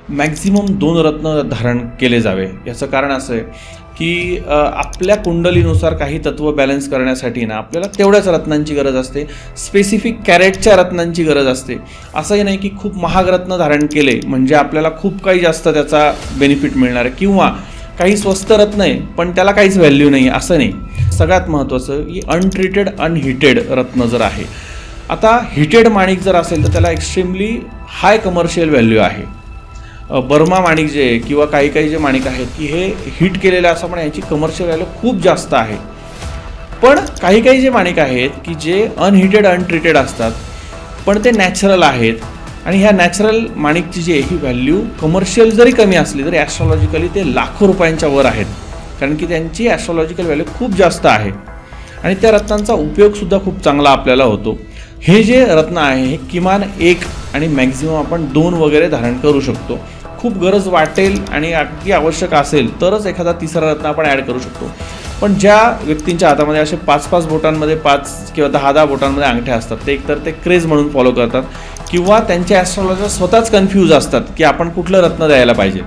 Maximum 2 रत्न धारण केले जावे। याचं कारण असं आहे की आपल्या कुंडलीनुसार काही तत्व बॅलन्स करण्यासाठी ना आपल्याला तेवढ्याच रत्नांची गरज असते, स्पेसिफिक कॅरेटच्या रत्नांची गरज असते। असंही नाही की खूप महाग रत्न धारण केले म्हणजे आपल्याला खूप काही जास्त त्याचा बेनिफिट मिळणार आहे, किंवा काही स्वस्त रत्न आहे पण त्याला काहीच व्हॅल्यू नाही, असं नाही। सगळ्यात महत्त्वाचं की अनट्रीटेड अनहिटेड रत्न जर आहे, आता हिटेड माणिक जर असेल तर त्याला एक्स्ट्रीमली हाय कमर्शियल व्हॅल्यू आहे। बर्मा माणिक जे किंवा काही काही जे माणिक आहेत की हे हिट केलेलं असं पण याची कमर्शियल व्हॅल्यू खूप जास्त आहे। पण काही काही जे माणिक आहेत की जे अनहिटेड अनट्रीटेड असतात पण ते नॅचरल आहेत, आणि ह्या नॅचरल माणिकची जी ही व्हॅल्यू कमर्शियल जरी कमी असली तरी ॲस्ट्रॉलॉजिकली ते लाखो रुपयांच्या वर आहेत, कारण की त्यांची ॲस्ट्रॉलॉजिकल व्हॅल्यू खूप जास्त आहे आणि त्या रत्नांचा उपयोगसुद्धा खूप चांगला आपल्याला होतो। हे जे रत्न आहे हे किमान 1 आणि मॅक्झिमम आपण 2 वगैरे धारण करू शकतो। खूप गरज वाटेल आणि अगदी आवश्यक असेल तरच एखादा तिसरा रत्न आपण ॲड करू शकतो। पण ज्या व्यक्तींच्या हातामध्ये असे 5-5 बोटांमध्ये 5 किंवा 10-10 बोटांमध्ये अंगठ्या असतात ते एकतर ते क्रेज म्हणून फॉलो करतात किंवा त्यांचे ॲस्ट्रॉलॉजर स्वतःच कन्फ्यूज असतात की आपण कुठलं रत्न द्यायला पाहिजे।